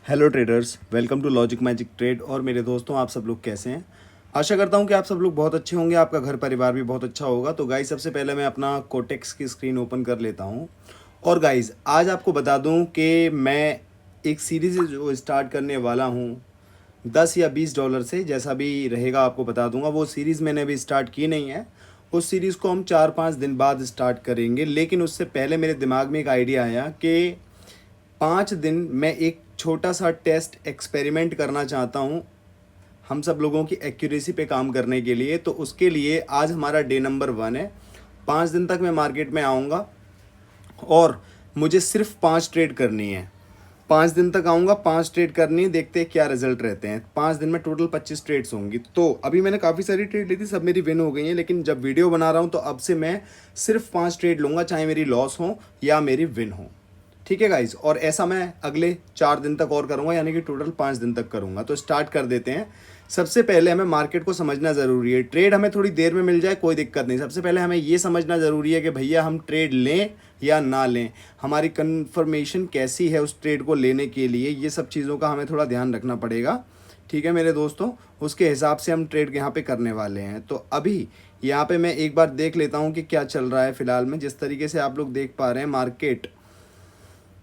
Hello traders, welcome to logic magic trade. और मेरे दोस्तों, आप सब लोग कैसे हैं? आशा करता हूं कि आप सब लोग बहुत अच्छे होंगे, आपका घर परिवार भी बहुत अच्छा होगा। तो गाइस, सबसे पहले मैं अपना कोटेक्स की स्क्रीन ओपन कर लेता हूं। और गाइस, आज आपको बता दूं कि मैं एक सीरीज़ जो स्टार्ट करने वाला हूं 10 या $20 से, जैसा भी रहेगा आपको बता दूंगा। वो सीरीज़ मैंने अभी स्टार्ट की नहीं है, उस सीरीज़ को हम 4-5 दिन बाद स्टार्ट करेंगे। लेकिन उससे पहले मेरे दिमाग में एक आइडिया आया कि 5 दिन मैं एक छोटा सा टेस्ट एक्सपेरिमेंट करना चाहता हूँ हम सब लोगों की एक्यूरेसी पे काम करने के लिए। तो उसके लिए आज हमारा डे नंबर 1 है। 5 दिन तक मैं मार्केट में आऊँगा और मुझे सिर्फ 5 ट्रेड करनी है। 5 दिन तक आऊँगा, 5 ट्रेड करनी है, देखते हैं क्या रिजल्ट रहते हैं। 5 दिन में टोटल 25 ट्रेड्स होंगी। तो अभी मैंने काफ़ी सारी ट्रेड ली थी, सब मेरी विन हो गई हैं। लेकिन जब वीडियो बना रहा हूँ तो अब से मैं सिर्फ 5 ट्रेड लूँगा, चाहे मेरी लॉस हो या मेरी विन हो। ठीक है गाइज, और ऐसा मैं अगले 4 दिन तक और करूंगा, यानी कि टोटल 5 दिन तक करूंगा। तो स्टार्ट कर देते हैं। सबसे पहले हमें मार्केट को समझना ज़रूरी है। ट्रेड हमें थोड़ी देर में मिल जाए कोई दिक्कत नहीं, सबसे पहले हमें ये समझना ज़रूरी है कि भैया हम ट्रेड लें या ना लें, हमारी कन्फर्मेशन कैसी है उस ट्रेड को लेने के लिए। ये सब चीज़ों का हमें थोड़ा ध्यान रखना पड़ेगा। ठीक है मेरे दोस्तों, उसके हिसाब से हम ट्रेड यहाँ पे करने वाले हैं। तो अभी यहाँ पे मैं एक बार देख लेता हूँ कि क्या चल रहा है फ़िलहाल में। जिस तरीके से आप लोग देख पा रहे हैं, मार्केट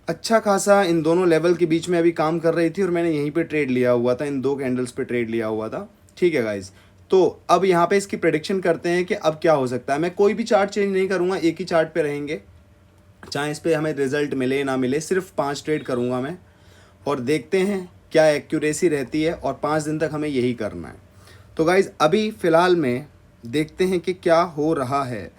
अच्छा खासा इन दोनों लेवल के बीच में अभी काम कर रही थी और मैंने यहीं पे ट्रेड लिया हुआ था, इन दो कैंडल्स पे ट्रेड लिया हुआ था। ठीक है गाइज, तो अब यहाँ पे इसकी प्रेडिक्शन करते हैं कि अब क्या हो सकता है। मैं कोई भी चार्ट चेंज नहीं करूँगा, एक ही चार्ट पे रहेंगे, चाहे इस पे हमें रिजल्ट मिले ना मिले। सिर्फ 5 ट्रेड करूँगा मैं और देखते हैं क्या एक्यूरेसी रहती है। और 5 दिन तक हमें यही करना है। तो गाइज, अभी फ़िलहाल में देखते हैं कि क्या हो रहा है।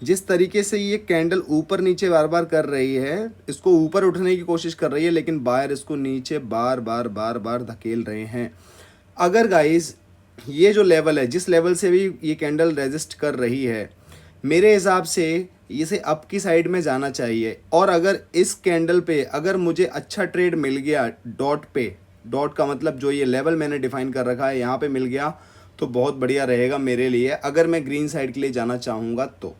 जिस तरीके से ये कैंडल ऊपर नीचे बार बार कर रही है, इसको ऊपर उठने की कोशिश कर रही है, लेकिन बायर इसको नीचे बार बार बार बार धकेल रहे हैं। अगर गाइस ये जो लेवल है, जिस लेवल से भी ये कैंडल रेजिस्ट कर रही है, मेरे हिसाब से इसे अप की साइड में जाना चाहिए। और अगर इस कैंडल पे अगर मुझे अच्छा ट्रेड मिल गया डॉट पे, डॉट का मतलब जो ये लेवल मैंने डिफाइन कर रखा है, यहाँ पे मिल गया तो बहुत बढ़िया रहेगा मेरे लिए, अगर मैं ग्रीन साइड के लिए जाना चाहूँगा तो।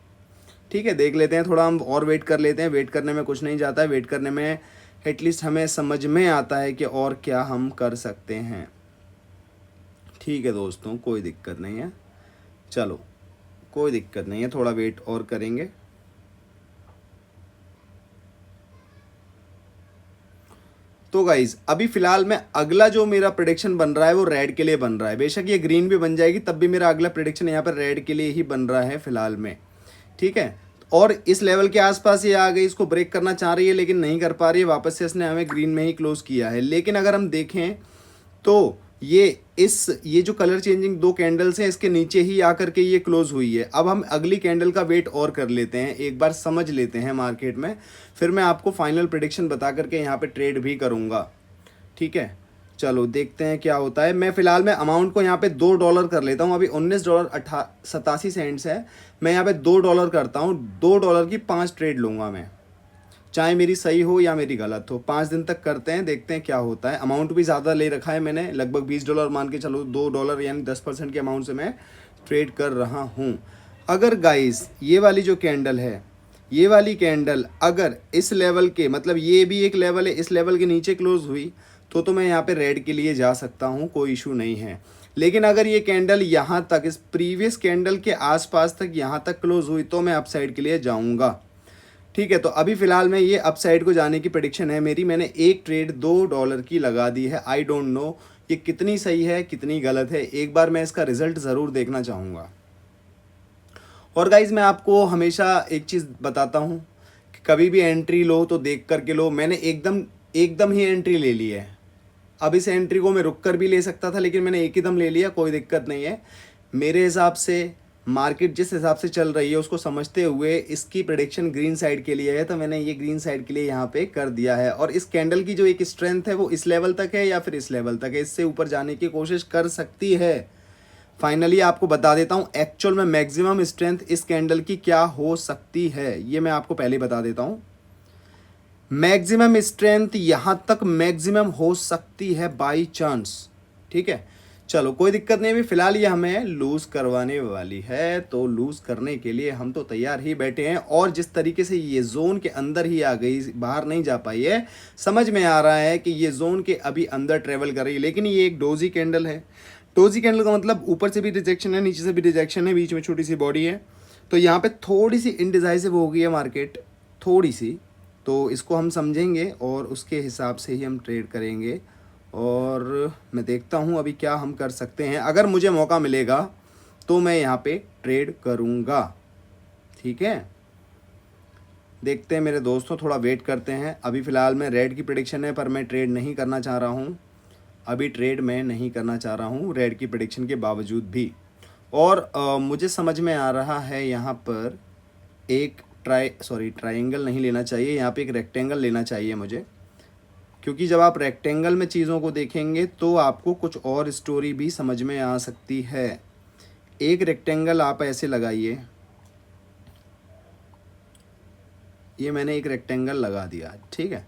ठीक है, देख लेते हैं, थोड़ा हम और वेट कर लेते हैं। वेट करने में कुछ नहीं जाता है, वेट करने में एटलीस्ट हमें समझ में आता है कि और क्या हम कर सकते हैं। ठीक है दोस्तों, कोई दिक्कत नहीं है, चलो कोई दिक्कत नहीं है, थोड़ा वेट और करेंगे। तो गाइज, अभी फिलहाल में अगला जो मेरा प्रेडिक्शन बन रहा है वो रेड के लिए बन रहा है। बेशक ये ग्रीन भी बन जाएगी, तब भी मेरा अगला प्रेडिक्शन यहाँ पर रेड के लिए ही बन रहा है फिलहाल में। ठीक है, और इस लेवल के आसपास ये आ गई, इसको ब्रेक करना चाह रही है लेकिन नहीं कर पा रही है, वापस से इसने हमें ग्रीन में ही क्लोज किया है। लेकिन अगर हम देखें तो ये जो कलर चेंजिंग दो कैंडल्स हैं, इसके नीचे ही आकर के ये क्लोज हुई है। अब हम अगली कैंडल का वेट और कर लेते हैं, एक बार समझ लेते हैं मार्केट में, फिर मैं आपको फाइनल प्रेडिक्शन बता करके यहाँ पे ट्रेड भी करूँगा। ठीक है, चलो देखते हैं क्या होता है। मैं फिलहाल में अमाउंट को यहाँ पे $2 कर लेता हूँ। अभी $19.87 है, मैं यहाँ पे $2 करता हूँ। $2 की 5 ट्रेड लूँगा मैं, चाहे मेरी सही हो या मेरी गलत हो। 5 दिन तक करते हैं, देखते हैं क्या होता है। अमाउंट भी ज़्यादा ले रखा है मैंने, लगभग $20 मान के चलो। $2 यानी 10% के अमाउंट से मैं ट्रेड कर रहा हूँ। अगर गाइस ये वाली जो कैंडल है, ये वाली कैंडल अगर इस लेवल के, मतलब ये भी एक लेवल है, इस लेवल के नीचे क्लोज हुई तो मैं यहाँ पे रेड के लिए जा सकता हूँ, कोई इशू नहीं है। लेकिन अगर ये कैंडल यहाँ तक, इस प्रीवियस कैंडल के आसपास तक यहाँ तक क्लोज हुई तो मैं अपसाइड के लिए जाऊँगा। ठीक है, तो अभी फ़िलहाल में ये अपसाइड को जाने की प्रेडिक्शन है मेरी। मैंने एक ट्रेड $2 की लगा दी है। आई डोंट नो ये कितनी सही है कितनी गलत है, एक बार मैं इसका रिजल्ट ज़रूर देखना चाहूँगा। और गाइज़, मैं आपको हमेशा एक चीज़ बताता हूँ कि कभी भी एंट्री लो तो देख करके लो। मैंने एकदम ही एंट्री ले ली है। अब इस एंट्री को मैं रुक कर भी ले सकता था, लेकिन मैंने एक ही दम ले लिया, कोई दिक्कत नहीं है। मेरे हिसाब से मार्केट जिस हिसाब से चल रही है उसको समझते हुए इसकी प्रेडिक्शन ग्रीन साइड के लिए है, तो मैंने ये ग्रीन साइड के लिए यहाँ पे कर दिया है। और इस कैंडल की जो एक स्ट्रेंथ है वो इस लेवल तक है या फिर इस लेवल तक है, इससे ऊपर जाने की कोशिश कर सकती है। फाइनली आपको बता देता हूँ एक्चुअल में मैक्सिमम स्ट्रेंथ इस कैंडल की क्या हो सकती है, ये मैं आपको पहले बता देता हूँ। मैक्सिमम स्ट्रेंथ यहाँ तक मैक्सिमम हो सकती है बाई चांस। ठीक है, चलो कोई दिक्कत नहीं, अभी फिलहाल ये हमें लूज़ करवाने वाली है, तो लूज़ करने के लिए हम तो तैयार ही बैठे हैं। और जिस तरीके से ये जोन के अंदर ही आ गई, बाहर नहीं जा पाई है, समझ में आ रहा है कि ये जोन के अभी अंदर ट्रेवल कर रही है। लेकिन ये एक डोजी कैंडल है। डोजी कैंडल का मतलब ऊपर से भी रिजेक्शन है, नीचे से भी रिजेक्शन है, बीच में छोटी सी बॉडी है। तो यहाँ पे थोड़ी सी इनडिसाइसिव हो गई है मार्केट, थोड़ी सी। तो इसको हम समझेंगे और उसके हिसाब से ही हम ट्रेड करेंगे। और मैं देखता हूँ अभी क्या हम कर सकते हैं। अगर मुझे मौका मिलेगा तो मैं यहाँ पे ट्रेड करूँगा, ठीक है। देखते हैं मेरे दोस्तों, थोड़ा वेट करते हैं। अभी फ़िलहाल मैं रेड की प्रेडिक्शन है, पर मैं ट्रेड नहीं करना चाह रहा हूँ। अभी ट्रेड मैं नहीं करना चाह रहा हूँ रेड की प्रेडिक्शन के बावजूद भी। और मुझे समझ में आ रहा है यहाँ पर एक ट्रायंगल नहीं लेना चाहिए, यहाँ पे एक रेक्टेंगल लेना चाहिए मुझे। क्योंकि जब आप रेक्टेंगल में चीज़ों को देखेंगे तो आपको कुछ और स्टोरी भी समझ में आ सकती है। एक रेक्टेंगल आप ऐसे लगाइए, ये मैंने एक रेक्टेंगल लगा दिया, ठीक है।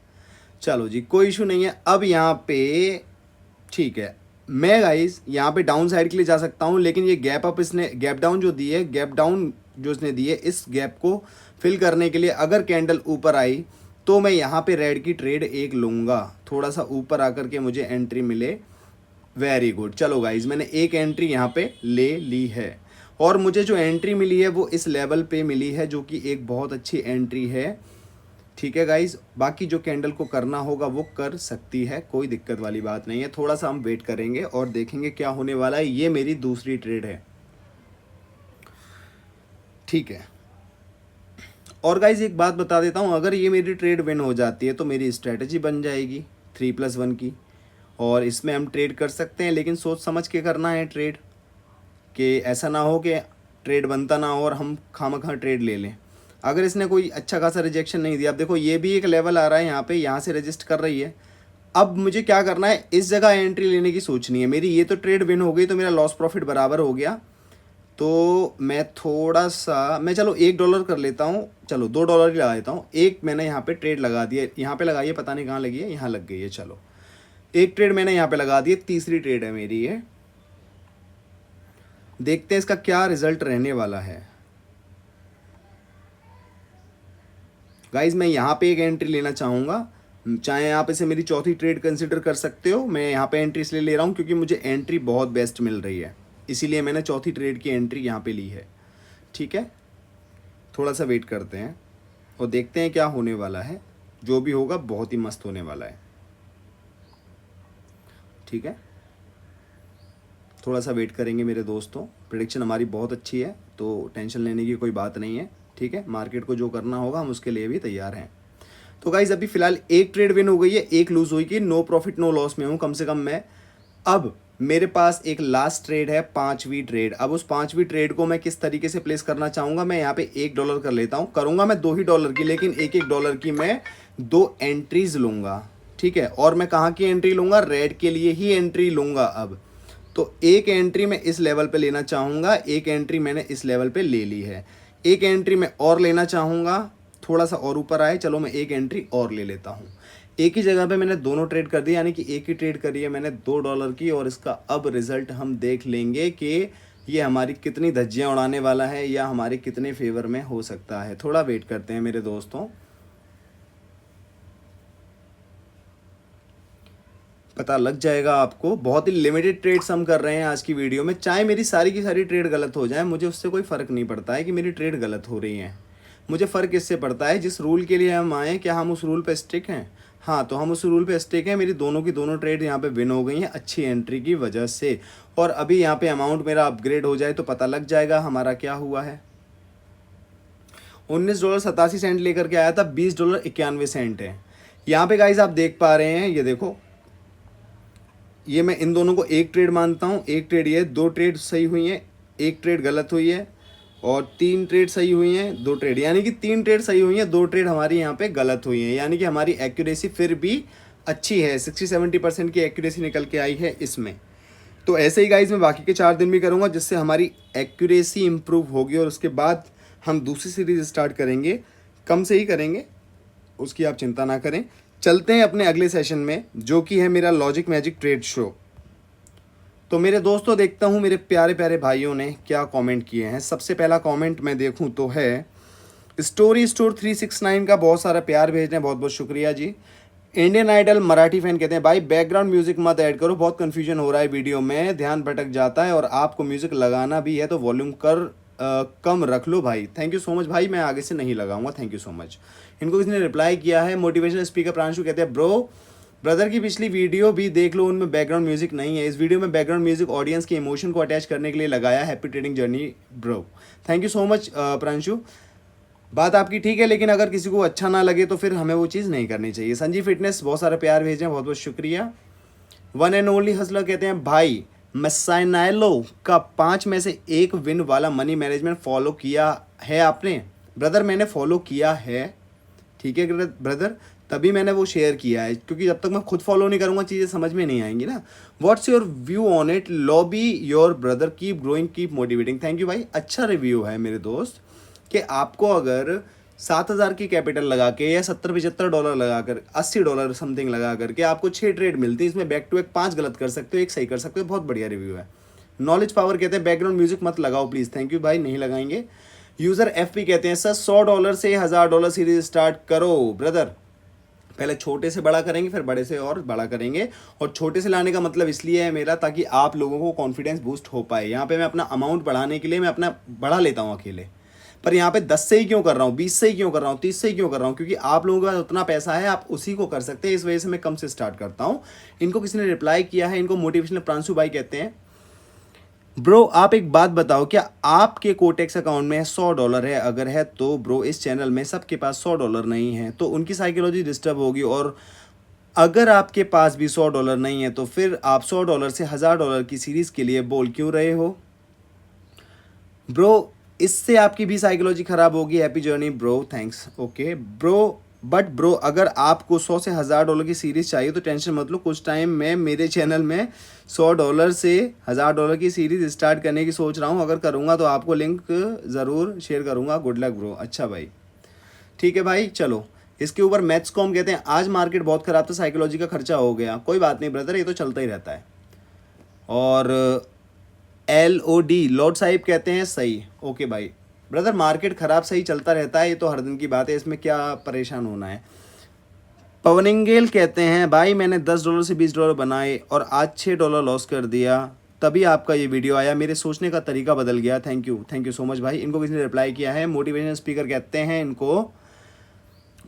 चलो जी, कोई इशू नहीं है। अब यहाँ पे ठीक है, मैं गाइस यहाँ पे डाउन साइड के लिए जा सकता हूँ, लेकिन ये गैप अप इसने गैप डाउन जो दी है, गैप डाउन जो इसने दी है, इस गैप को फिल करने के लिए अगर कैंडल ऊपर आई तो मैं यहाँ पे रेड की ट्रेड एक लूँगा। थोड़ा सा ऊपर आकर के मुझे एंट्री मिले, वेरी गुड। चलो गाइज, मैंने एक एंट्री यहाँ पे ले ली है। और मुझे जो एंट्री मिली है वो इस लेवल पे मिली है, जो कि एक बहुत अच्छी एंट्री है, ठीक है गाइज। बाकी जो कैंडल को करना होगा वो कर सकती है, कोई दिक्कत वाली बात नहीं है। थोड़ा सा हम वेट करेंगे और देखेंगे क्या होने वाला है। ये मेरी दूसरी ट्रेड है, ठीक है। और गाइज एक बात बता देता हूँ, अगर ये मेरी ट्रेड विन हो जाती है तो मेरी स्ट्रेटजी बन जाएगी 3+1 की, और इसमें हम ट्रेड कर सकते हैं। लेकिन सोच समझ के करना है ट्रेड, कि ऐसा ना हो कि ट्रेड बनता ना हो और हम खामखा ट्रेड ले लें। अगर इसने कोई अच्छा खासा रिजेक्शन नहीं दिया, अब देखो ये भी एक लेवल आ रहा है यहाँ पे, यहाँ से रजिस्ट कर रही है। अब मुझे क्या करना है, इस जगह एंट्री लेने की सोचनी है मेरी। ये तो ट्रेड विन हो गई तो मेरा लॉस प्रॉफिट बराबर हो गया। तो मैं थोड़ा सा, मैं चलो $1 कर लेता हूँ, चलो $2 ही लगा देता हूँ। एक मैंने यहाँ पे ट्रेड लगा दिया, यहाँ पे लगाई है, पता नहीं कहाँ लगी है, यहाँ लग गई है। चलो एक ट्रेड मैंने यहाँ पे लगा दी है, तीसरी ट्रेड है मेरी ये। देखते हैं इसका क्या रिजल्ट रहने वाला है। गाइज मैं यहाँ पे एक एंट्री लेना चाहूँगा, चाहे आप इसे मेरी चौथी ट्रेड कंसिडर कर सकते हो। मैं यहाँ पे एंट्री इसलिए ले रहा हूँ क्योंकि मुझे एंट्री बहुत बेस्ट मिल रही है, इसीलिए मैंने चौथी ट्रेड की एंट्री यहाँ पे ली है, ठीक है। थोड़ा सा वेट करते हैं और देखते हैं क्या होने वाला है। जो भी होगा बहुत ही मस्त होने वाला है, ठीक है। थोड़ा सा वेट करेंगे मेरे दोस्तों, प्रेडिक्शन हमारी बहुत अच्छी है तो टेंशन लेने की कोई बात नहीं है, ठीक है। मार्केट को जो करना होगा हम उसके लिए भी तैयार हैं। तो गाइज अभी फिलहाल एक ट्रेड विन हो गई है, एक लूज हुई कि नो प्रॉफिट नो लॉस में हूँ कम से कम मैं। अब मेरे पास एक लास्ट ट्रेड है, 5वीं ट्रेड। अब उस 5वीं ट्रेड को मैं किस तरीके से प्लेस करना चाहूँगा, मैं यहाँ पे $1 कर लेता हूँ। करूँगा मैं $2 की, लेकिन $1 की मैं 2 एंट्रीज लूँगा, ठीक है। और मैं कहाँ की एंट्री लूँगा, रेड के लिए ही एंट्री लूँगा। अब तो एक एंट्री मैं इस लेवल पे लेना चाहूँगा, एक एंट्री मैंने इस लेवल पे ले ली है, एक एंट्री मैं और लेना चाहूँगा, थोड़ा सा और ऊपर आए, चलो मैं एक एंट्री और ले लेता हूँ। एक ही जगह पे मैंने दोनों ट्रेड कर दिया, यानी कि एक ही ट्रेड करी है मैंने $2 की। और इसका अब रिजल्ट हम देख लेंगे कि ये हमारी कितनी धज्जियाँ उड़ाने वाला है या हमारे कितने फेवर में हो सकता है। थोड़ा वेट करते हैं मेरे दोस्तों, पता लग जाएगा आपको। बहुत ही लिमिटेड ट्रेड्स हम कर रहे हैं आज की वीडियो में। चाहे मेरी सारी की सारी ट्रेड गलत हो जाए, मुझे उससे कोई फ़र्क नहीं पड़ता है कि मेरी ट्रेड गलत हो रही है। मुझे फ़र्क इससे पड़ता है जिस रूल के लिए हम आए, क्या हम उस रूल पे स्टिक हैं। हाँ, तो हम उस रूल पे स्टिक हैं। मेरी दोनों की दोनों ट्रेड यहाँ पे विन हो गई हैं अच्छी एंट्री की वजह से। और अभी यहाँ पे अमाउंट मेरा अपग्रेड हो जाए तो पता लग जाएगा हमारा क्या हुआ है। $19.87 लेकर के आया था, $20.91 है। यहाँ पे गाइज आप देख पा रहे हैं, ये देखो, ये मैं इन दोनों को एक ट्रेड मानता हूँ। एक ट्रेड ये, 2 ट्रेड सही हुई हैं, एक ट्रेड गलत हुई है, और 3 ट्रेड सही हुई हैं, 2 ट्रेड, यानी कि 3 ट्रेड सही हुई हैं, 2 ट्रेड हमारी यहाँ पे गलत हुई हैं। यानी कि हमारी एक्यूरेसी फिर भी अच्छी है, 60-70% की एक्यूरेसी निकल के आई है इसमें। तो ऐसे ही गाइज मैं बाकी के 4 दिन भी करूँगा, जिससे हमारी एक्यूरेसी इम्प्रूव होगी। और उसके बाद हम दूसरी सीरीज स्टार्ट करेंगे, कम से ही करेंगे, उसकी आप चिंता ना करें। चलते हैं अपने अगले सेशन में, जो कि है मेरा लॉजिक मैजिक ट्रेड शो। तो मेरे दोस्तों देखता हूँ मेरे प्यारे प्यारे भाइयों ने क्या कमेंट किए हैं। सबसे पहला कमेंट मैं देखूँ तो है स्टोरी स्टोर 369 का, बहुत सारा प्यार भेज रहे हैं, बहुत बहुत शुक्रिया जी। इंडियन आइडल मराठी फैन कहते हैं भाई बैकग्राउंड म्यूजिक मत ऐड करो, बहुत कंफ्यूजन हो रहा है वीडियो में, ध्यान भटक जाता है, और आपको म्यूजिक लगाना भी है तो वॉल्यूम कम रख लो भाई। थैंक यू सो मच भाई, मैं आगे से नहीं लगाऊंगा, थैंक यू सो मच। इनको किसी ने रिप्लाई किया है मोटिवेशनल स्पीकर प्रांशु कहते हैं ब्रो ब्रदर की पिछली वीडियो भी देख लो, उनमें बैकग्राउंड म्यूजिक नहीं है। इस वीडियो में बैकग्राउंड म्यूजिक ऑडियंस के इमोशन को अटैच करने के लिए लगाया। Happy trading journey bro. Thank you so much Pranshu, बात आपकी ठीक है, लेकिन अगर किसी को अच्छा ना लगे तो फिर हमें वो चीज़ नहीं करनी चाहिए। संजीव फिटनेस बहुत सारे प्यार भेजे, बहुत बहुत शुक्रिया। वन एंड ओनली हसलर कहते हैं भाई मसाइनाइलो का 5 में से 1 विन वाला मनी मैनेजमेंट फॉलो किया है आपने? ब्रदर मैंने फॉलो किया है, ठीक है ब्रदर, तभी मैंने वो शेयर किया है, क्योंकि जब तक मैं खुद फॉलो नहीं करूँगा चीज़ें समझ में नहीं आएंगी ना। What's your view on it? Lobby your brother, keep growing keep motivating. Thank you भाई, अच्छा रिव्यू है मेरे दोस्त, कि आपको अगर 7,000 की कैपिटल लगा के या 70-75 डॉलर लगा कर, $80 समथिंग लगा करके आपको 6 ट्रेड मिलती है, इसमें बैक टू बैक 5 गलत कर सकते हो, 1 सही कर सकते हो, बहुत बढ़िया रिव्यू है। नॉलेज पावर कहते हैं बैकग्राउंड म्यूजिक मत लगाओ प्लीज़। थैंक यू भाई, नहीं लगाएंगे। यूज़र FP कहते हैं सर $100 से $1,000 सीरीज स्टार्ट करो ब्रदर। पहले छोटे से बड़ा करेंगे, फिर बड़े से और बड़ा करेंगे, और छोटे से लाने का मतलब इसलिए है मेरा, ताकि आप लोगों को कॉन्फिडेंस बूस्ट हो पाए। यहाँ पे मैं अपना अमाउंट बढ़ाने के लिए मैं अपना बढ़ा लेता हूँ अकेले, पर यहाँ पे 10 से ही क्यों कर रहा हूँ, 20 से ही क्यों कर रहा हूँ, 30 से ही क्यों कर रहा हूँ, क्योंकि आप लोगों के पास उतना पैसा है, आप उसी को कर सकते हैं, इस वजह से मैं कम से स्टार्ट करता हूँ। इनको किसी ने रिप्लाई किया है, इनको मोटिवेशनल प्रांशु भाई कहते हैं ब्रो आप एक बात बताओ, क्या आपके कोटेक्स अकाउंट में $100 है? अगर है तो ब्रो इस चैनल में सबके पास $100 नहीं है, तो उनकी साइकोलॉजी डिस्टर्ब होगी, और अगर आपके पास भी $100 नहीं है तो फिर आप $100 से $1,000 की सीरीज़ के लिए बोल क्यों रहे हो ब्रो? इससे आपकी भी साइकोलॉजी ख़राब होगी। Happy journey bro, thanks. Okay bro, but bro अगर आपको 100 से $1,000 की सीरीज़ चाहिए तो टेंशन मत लो, कुछ टाइम में मेरे चैनल में $100 से $1,000 की सीरीज़ स्टार्ट करने की सोच रहा हूँ। अगर करूँगा तो आपको लिंक ज़रूर शेयर करूँगा। Good luck bro. अच्छा भाई, ठीक है भाई, चलो इसके ऊपर मैथ्स कॉम कहते हैं आज मार्केट बहुत ख़राब था, साइकोलॉजी का खर्चा हो गया। कोई बात नहीं ब्रदर, ये तो चलता ही रहता है। और LOD लॉर्ड साहिब कहते हैं सही। ओके भाई ब्रदर, मार्केट ख़राब सही चलता रहता है, ये तो हर दिन की बात है, इसमें क्या परेशान होना है। पवनिंगेल कहते हैं भाई मैंने $10 से $20 बनाए और आज $6 लॉस कर दिया, तभी आपका ये वीडियो आया, मेरे सोचने का तरीका बदल गया। थैंक यू सो मच भाई। इनको किसी ने रिप्लाई किया है, मोटिवेशनल स्पीकर कहते हैं इनको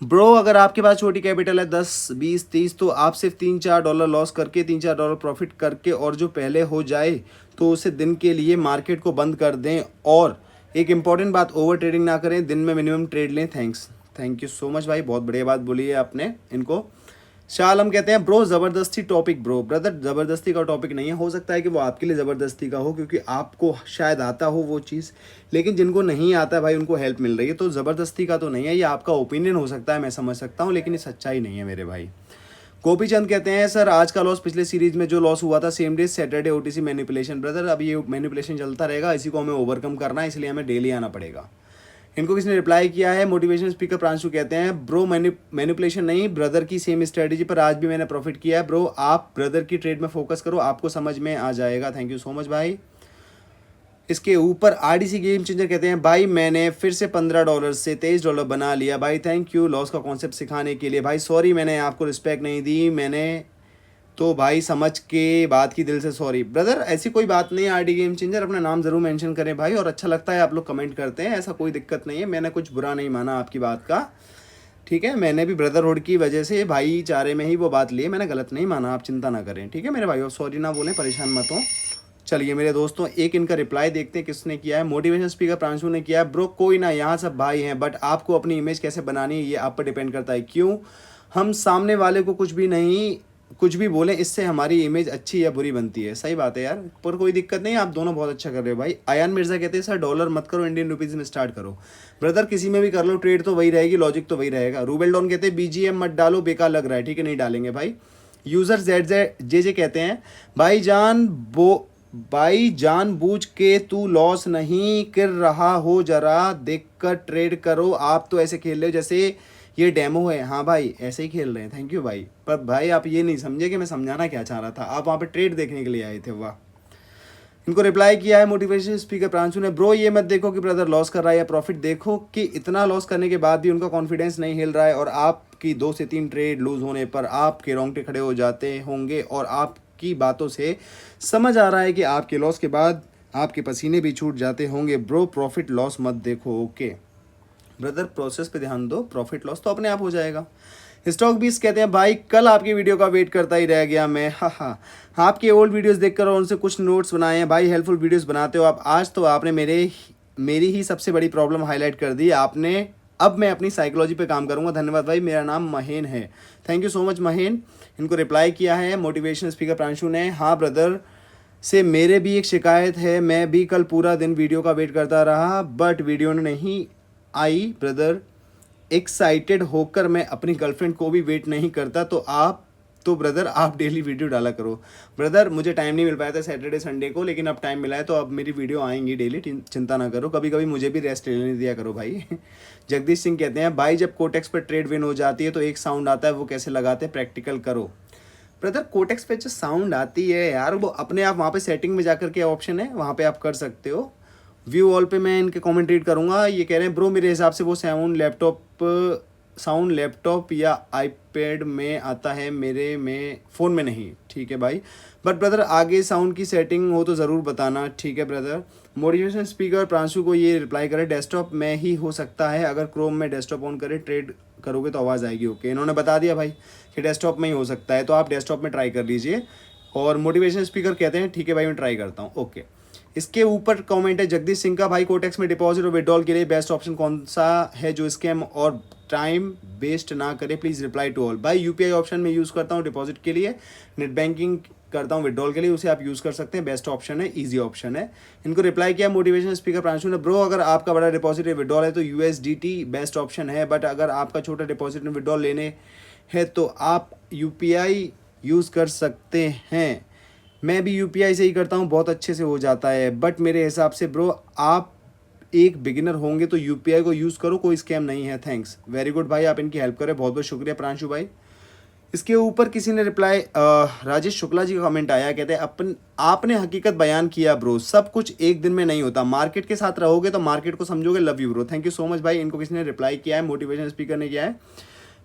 ब्रो अगर आपके पास छोटी कैपिटल है 10, 20, 30, तो आप सिर्फ $3-4 लॉस करके $3-4 प्रॉफिट करके और जो पहले हो जाए तो उसे दिन के लिए मार्केट को बंद कर दें। और एक इंपॉर्टेंट बात, ओवर ट्रेडिंग ना करें, दिन में मिनिमम ट्रेड लें। थैंक यू सो मच भाई, बहुत बढ़िया बात बोली है आपने। इनको शाह आलम कहते हैं ब्रो ज़बरदस्ती टॉपिक। ब्रो ब्रदर ज़बरदस्ती का टॉपिक नहीं है, हो सकता है कि वो आपके लिए ज़बरदस्ती का हो क्योंकि आपको शायद आता हो वो चीज़, लेकिन जिनको नहीं आता है भाई उनको हेल्प मिल रही है, तो ज़बरदस्ती का तो नहीं है, ये आपका ओपिनियन हो सकता है, मैं समझ सकता हूँ, लेकिन ये सच्चाई नहीं है मेरे भाई। गोपी चंद कहते हैं सर आज का लॉस पिछले सीरीज में जो लॉस हुआ था same day Saturday OTC manipulation. Brother अब ये मैनिपुलेशन चलता रहेगा, इसी को हमें ओवरकम करना है, इसलिए हमें डेली आना पड़ेगा। इनको किसने रिप्लाई किया है, मोटिवेशन स्पीकर प्रांशु कहते हैं ब्रो मैनिपुलेशन नहीं, ब्रदर की सेम स्ट्रेटजी पर आज भी मैंने प्रॉफिट किया है। ब्रो आप ब्रदर की ट्रेड में फोकस करो, आपको समझ में आ जाएगा। थैंक यू सो मच भाई। इसके ऊपर RDC गेम चेंजर कहते हैं भाई मैंने फिर से $15 से $23 बना लिया भाई, थैंक यू लॉस का कॉन्सेप्ट सिखाने के लिए। भाई सॉरी मैंने आपको रिस्पेक्ट नहीं दी, मैंने तो भाई समझ के बात की, दिल से सॉरी ब्रदर, ऐसी कोई बात नहीं है। RD गेम चेंजर अपना नाम ज़रूर मेंशन करें भाई, और अच्छा लगता है आप लोग कमेंट करते हैं, ऐसा कोई दिक्कत नहीं है, मैंने कुछ बुरा नहीं माना आपकी बात का, ठीक है। मैंने भी ब्रदरहुड की वजह से भाईचारे में ही वो बात ली है, मैंने गलत नहीं माना, आप चिंता ना करें, ठीक है मेरे भाई, और सॉरी ना बोलें, परेशान मत हो। चलिए मेरे दोस्तों एक इनका रिप्लाई देखते हैं किसने किया है। मोटिवेशन स्पीकर प्रांशु ने किया है ब्रो कोई ना, यहाँ सब भाई हैं, बट आपको अपनी इमेज कैसे बनानी है ये आप पर डिपेंड करता है। क्यों हम सामने वाले को कुछ भी बोलें, इससे हमारी इमेज अच्छी या बुरी बनती है। सही बात है यार, पर कोई दिक्कत नहीं, आप दोनों बहुत अच्छा कर रहे हो भाई। आयान मिर्जा कहते हैं सर डॉलर मत करो, इंडियन रुपीज़ में स्टार्ट करो। ब्रदर किसी में भी कर लो ट्रेड, तो वही रहेगी, लॉजिक तो वही रहेगा। रूबेल डॉन कहते हैं BGM मत डालो, बेकार लग रहा है, ठीक है नहीं डालेंगे भाई। यूज़र ZJ कहते हैं भाई जानबूझ के तू लॉस नहीं कर रहा हो, जरा देखकर ट्रेड करो, आप तो ऐसे खेल रहे हो जैसे ये डेमो है। हाँ भाई ऐसे ही खेल रहे हैं, थैंक यू भाई। पर भाई आप ये नहीं समझे कि मैं समझाना क्या चाह रहा था, आप वहाँ पे ट्रेड देखने के लिए आए थे। वाह इनको रिप्लाई किया है मोटिवेशन स्पीकर प्रांशु ने, ब्रो ये मत देखो कि ब्रदर लॉस कर रहा है या प्रॉफिट, देखो कि इतना लॉस करने के बाद भी उनका कॉन्फिडेंस नहीं हिल रहा है और आपकी 2 से 3 ट्रेड लूज होने पर आपके रोंगटे खड़े हो जाते होंगे और आपकी बातों से समझ आ रहा है कि आपके लॉस के बाद आपके पसीने भी छूट जाते होंगे। ब्रो प्रॉफिट लॉस मत देखो, ओके ब्रदर प्रोसेस पे ध्यान दो, प्रॉफिट लॉस तो अपने आप हो जाएगा। स्टॉक बीस कहते हैं भाई कल आपकी वीडियो का वेट करता ही रह गया मैं, हाँ आपके ओल्ड वीडियोस देखकर और उनसे कुछ नोट्स बनाए हैं भाई, हेल्पफुल वीडियोस बनाते हो आप। आज तो आपने मेरी ही सबसे बड़ी प्रॉब्लम हाईलाइट कर दी आपने। अब मैं अपनी साइकोलॉजी पे काम करूंगा, धन्यवाद भाई। मेरा नाम महेन है, थैंक यू सो मच महेन। इनको रिप्लाई किया है मोटिवेशनल स्पीकर प्रांशु ने, हाँ ब्रदर से मेरे भी एक शिकायत है, मैं भी कल पूरा दिन वीडियो का वेट करता रहा बट वीडियो नहीं आई ब्रदर, एक्साइटेड होकर मैं अपनी गर्लफ्रेंड को भी वेट नहीं करता, तो ब्रदर आप डेली वीडियो डाला करो। ब्रदर मुझे टाइम नहीं मिल पाया था सैटरडे संडे को, लेकिन अब टाइम मिला है तो अब मेरी वीडियो आएंगी डेली, चिंता ना करो। कभी कभी मुझे भी रेस्ट लेने दिया करो भाई। जगदीश सिंह कहते हैं भाई जब कोटेक्स पर ट्रेड विन हो जाती है तो एक साउंड आता है, वो कैसे लगाते हैं प्रैक्टिकल करो। ब्रदर कोटेक्स पे जो साउंड आती है यार वो अपने आप वहाँ पे सेटिंग में जाकर के ऑप्शन है, वहाँ पे आप कर सकते हो। व्यू ऑल पे मैं इनके कमेंट रीड करूँगा। ये कह रहे हैं ब्रो मेरे हिसाब से वो साउंड लैपटॉप या आईपैड में आता है, मेरे में फ़ोन में नहीं, ठीक है भाई। बट ब्रदर आगे साउंड की सेटिंग हो तो ज़रूर बताना, ठीक है ब्रदर। मोटिवेशन स्पीकर प्रांशु को ये रिप्लाई करे डेस्कटॉप में ही हो सकता है, अगर क्रोम में डेस्कटॉप ऑन करे ट्रेड करोगे तो आवाज़ आएगी, ओके इन्होंने बता दिया भाई कि डेस्कटॉप में ही हो सकता है, तो आप डेस्कटॉप में ट्राई कर लीजिए। और मोटिवेशन स्पीकर कहते हैं ठीक है भाई मैं ट्राई करता हूँ, ओके। इसके ऊपर कमेंट है जगदीश सिंह का, भाई कोटेक्स में डिपॉजिट और विड्रॉल के लिए बेस्ट ऑप्शन कौन सा है जो स्कैम और टाइम वेस्ट ना करे, प्लीज़ रिप्लाई टू ऑल। भाई यूपीआई ऑप्शन में यूज़ करता हूँ डिपॉजिट के लिए, नेट बैंकिंग करता हूँ विड्रॉल के लिए, उसे आप यूज़ कर सकते हैं, बेस्ट ऑप्शन है, इजी ऑप्शन है। इनको रिप्लाई किया मोटिवेशन स्पीकर प्रांशु ने, ब्रो अगर आपका बड़ा डिपॉजिट विड्रॉल है तो यूएसडीटी बेस्ट ऑप्शन है, बट अगर आपका छोटा डिपॉजिट में विड्रॉल लेने है तो आप यूपीआई यूज़ कर सकते हैं। मैं भी यूपीआई से ही करता हूँ, बहुत अच्छे से हो जाता है, बट मेरे हिसाब से ब्रो आप एक बिगिनर होंगे तो यूपीआई को यूज़ करो, कोई स्कैम नहीं है। थैंक्स, वेरी गुड भाई, आप इनकी हेल्प करें, बहुत बहुत शुक्रिया प्रांशु भाई। इसके ऊपर किसी ने रिप्लाई राजेश शुक्ला जी का कमेंट आया, कहते हैं आपने हकीकत बयान किया ब्रो, सब कुछ एक दिन में नहीं होता, मार्केट के साथ रहोगे तो मार्केट को समझोगे, love you bro. Thank you so much भाई। इनको किसी ने रिप्लाई किया है, मोटिवेशन स्पीकर ने किया है,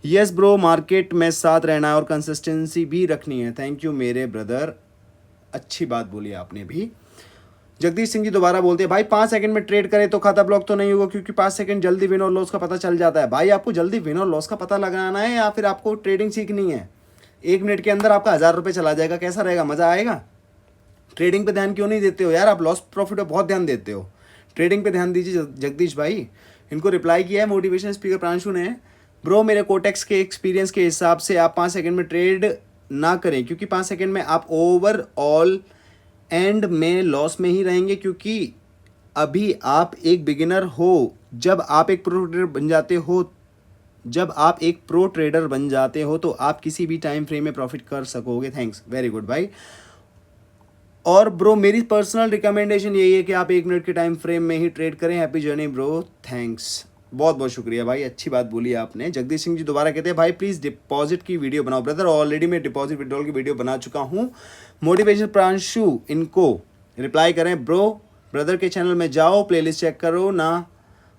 यस ब्रो मार्केट में साथ रहना है और कंसिस्टेंसी भी रखनी है। थैंक यू मेरे ब्रदर, अच्छी बात बोली आपने भी। जगदीश सिंह जी दोबारा बोलते हैं भाई 5 सेकंड में ट्रेड करें तो खाता ब्लॉक तो नहीं होगा, क्योंकि 5 सेकंड जल्दी विन और लॉस का पता चल जाता है। भाई आपको जल्दी विन और लॉस का पता लगाना है या फिर आपको ट्रेडिंग सीखनी है? 1 मिनट के अंदर आपका 1000 रुपये चला जाएगा, कैसा रहेगा, मज़ा आएगा? ट्रेडिंग पे ध्यान क्यों नहीं देते हो यार, आप लॉस प्रॉफिट पे बहुत ध्यान देते हो, ट्रेडिंग पे ध्यान दीजिए जगदीश भाई। इनको रिप्लाई किया है मोटिवेशन स्पीकर प्रांशु ने, ब्रो मेरे कोटेक्स के एक्सपीरियंस के हिसाब से आप 5 सेकंड में ट्रेड ना करें, क्योंकि 5 सेकंड में आप ओवरऑल एंड में लॉस में ही रहेंगे, क्योंकि अभी आप एक बिगिनर हो। जब आप एक प्रो ट्रेडर बन जाते हो तो आप किसी भी टाइम फ्रेम में प्रॉफिट कर सकोगे। थैंक्स, वेरी गुड भाई। और ब्रो मेरी पर्सनल रिकमेंडेशन यही है कि आप 1 मिनट के टाइम फ्रेम में ही ट्रेड करें। हैप्पी जर्नी ब्रो, थैंक्स, बहुत बहुत शुक्रिया भाई, अच्छी बात बोली आपने। जगदीश सिंह जी दोबारा कहते हैं भाई प्लीज़ डिपॉजिट की वीडियो बनाओ। ब्रदर ऑलरेडी मैं डिपॉजिट विड्रॉल की वीडियो बना चुका हूँ। मोटिवेशन प्रांशु इनको रिप्लाई करें, ब्रदर के चैनल में जाओ, प्लेलिस्ट चेक करो ना,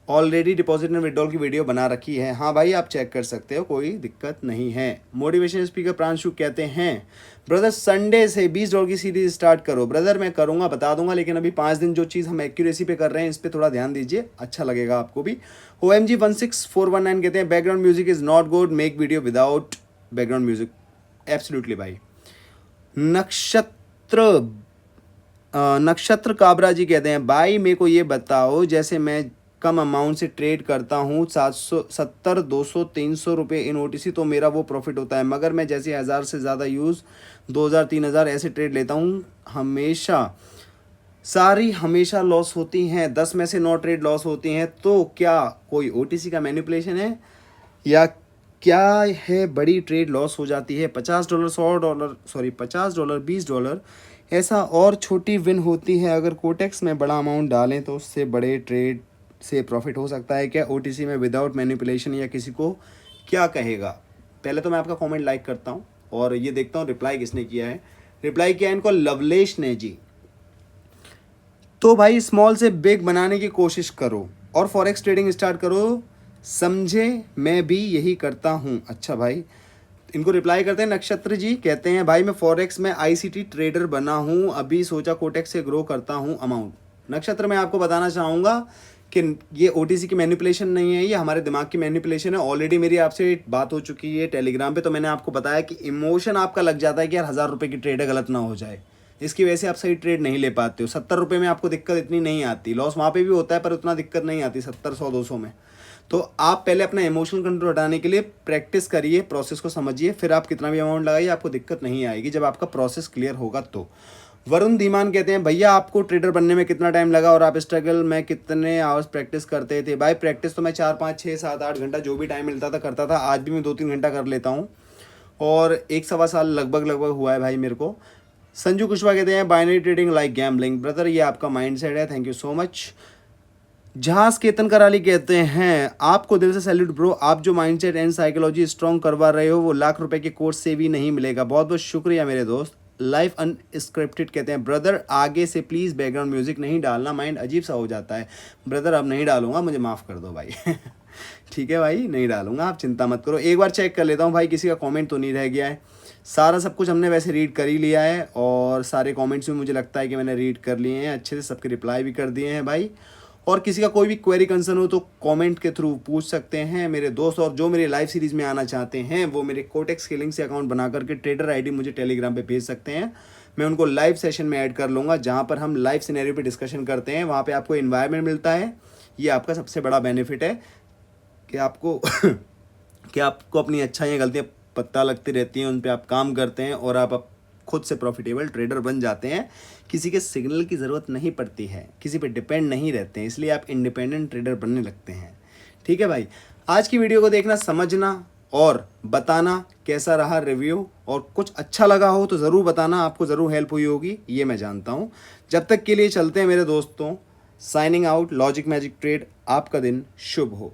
ऑलरेडी डिपॉजिट एंड विड्रॉल की वीडियो बना रखी है। हाँ भाई आप चेक कर सकते हो, कोई दिक्कत नहीं है। मोटिवेशन स्पीकर प्रांशु कहते हैं ब्रदर संडे से $20 की सीरीज स्टार्ट करो। ब्रदर मैं करूँगा, बता दूंगा, लेकिन अभी 5 दिन जो चीज़ हम एक्यूरेसी पे कर रहे हैं इस पर थोड़ा ध्यान दीजिए, अच्छा लगेगा आपको भी। OMG 16419 कहते हैं background music is not good, make video without background music. Absolutely भाई। नक्षत्र काबरा जी कहते हैं भाई मेरे को ये बताओ, जैसे मैं कम अमाउंट से ट्रेड करता हूँ 770 200 300 रुपये इन OTC तो मेरा वो प्रॉफिट होता है, मगर मैं जैसे 1000 से ज़्यादा यूज़ 2000 3000 ऐसे ट्रेड लेता हूँ, हमेशा लॉस होती हैं, 10 में से 9 ट्रेड लॉस होती हैं, तो क्या कोई OTC का मैनिपुलेशन है या क्या है? बड़ी ट्रेड लॉस हो जाती है, $50 $100 सॉरी $50 $20 ऐसा, और छोटी विन होती है। अगर कोटेक्स में बड़ा अमाउंट डालें तो उससे बड़े ट्रेड से प्रॉफिट हो सकता है क्या OTC में विदाउट मैनिपुलेशन, या किसी को क्या कहेगा? पहले तो मैं आपका कमेंट लाइक करता हूँ और ये देखता हूँ रिप्लाई किसने किया है। रिप्लाई किया है इनको लवलेश ने जी। तो भाई स्मॉल से बिग बनाने की कोशिश करो और फॉरेक्स ट्रेडिंग स्टार्ट करो, समझे, मैं भी यही करता हूँ। अच्छा भाई, इनको रिप्लाई करते हैं नक्षत्र जी, कहते हैं भाई मैं फॉरेक्स में आईसीटी ट्रेडर बना हूँ, अभी सोचा कोटेक्स से ग्रो करता हूँ अमाउंट। नक्षत्र मैं आपको बताना चाहूँगा कि ये ओटीसी की मैनिपुलेशन नहीं है, ये हमारे दिमाग की मैनिपुलेशन है। ऑलरेडी मेरी आपसे बात हो चुकी है टेलीग्राम पे, तो मैंने आपको बताया कि इमोशन आपका लग जाता है कि यार 1000 रुपये की ट्रेड है, गलत ना हो जाए, इसकी वजह से आप सही ट्रेड नहीं ले पाते हो। 70 रुपये में आपको दिक्कत इतनी नहीं आती, लॉस वहाँ पे भी होता है पर उतना दिक्कत नहीं आती 70, 100, 200 में। तो आप पहले अपना इमोशनल कंट्रोल हटाने के लिए प्रैक्टिस करिए, प्रोसेस को समझिए, फिर आप कितना भी अमाउंट लगाइए आपको दिक्कत नहीं आएगी जब आपका प्रोसेस क्लियर होगा तो। वरुण धीमान कहते हैं भैया आपको ट्रेडर बनने में कितना टाइम लगा और आप स्ट्रगल में कितने आवर्स प्रैक्टिस करते थे? भाई प्रैक्टिस तो मैं 4, 5, 6, 7, 8 घंटा जो भी टाइम मिलता था करता था। आज भी मैं 2, 3 घंटा कर लेता हूँ और 1 सवा साल लगभग हुआ है भाई मेरे को। संजू कुशवाहा कहते हैं binary trading like gambling. Brother ये आपका माइंडसेट है, थैंक यू सो मच। जहाज केतन कराली कहते हैं आपको दिल से सैल्यूट ब्रो, आप जो माइंडसेट एंड साइकोलॉजी स्ट्रॉन्ग करवा रहे हो वो लाख रुपए के कोर्स से भी नहीं मिलेगा। बहुत बहुत शुक्रिया मेरे दोस्त। लाइफ अनस्क्रिप्टेड कहते हैं ब्रदर आगे से प्लीज़ बैकग्राउंड म्यूजिक नहीं डालना, माइंड अजीब सा हो जाता है। ब्रदर अब नहीं डालूंगा, मुझे माफ़ कर दो भाई। ठीक है भाई, नहीं डालूंगा, आप चिंता मत करो। एक बार चेक कर लेता हूँ भाई किसी का कमेंट तो नहीं रह गया है। सारा सब कुछ हमने वैसे रीड कर ही लिया है और सारे कमेंट्स भी मुझे लगता है कि मैंने रीड कर लिए हैं अच्छे से, सबके रिप्लाई भी कर दिए हैं भाई। और किसी का कोई भी क्वेरी कंसर्न हो तो कमेंट के थ्रू पूछ सकते हैं मेरे दोस्त। और जो मेरे लाइव सीरीज़ में आना चाहते हैं वो मेरे कोटेक्स के लिंक से अकाउंट बना करके ट्रेडर आईडी मुझे टेलीग्राम पे भेज सकते हैं, मैं उनको लाइव सेशन में ऐड कर लूँगा जहाँ पर हम लाइव सिनेरियो पे डिस्कशन करते हैं। वहाँ पे आपको इन्वायरमेंट मिलता है, ये आपका सबसे बड़ा बेनिफिट है कि आपको कि आपको अपनी अच्छाइयाँ गलतियाँ पता लगती रहती हैं, उन पर आप काम करते हैं और आप खुद से प्रॉफिटेबल ट्रेडर बन जाते हैं। किसी के सिग्नल की ज़रूरत नहीं पड़ती है, किसी पे डिपेंड नहीं रहते हैं, इसलिए आप इंडिपेंडेंट ट्रेडर बनने लगते हैं। ठीक है भाई, आज की वीडियो को देखना, समझना और बताना कैसा रहा रिव्यू, और कुछ अच्छा लगा हो तो ज़रूर बताना, आपको ज़रूर हेल्प हुई होगी ये मैं जानता हूँ। जब तक के लिए चलते हैं मेरे दोस्तों, signing out, logic magic trade, आपका दिन शुभ हो।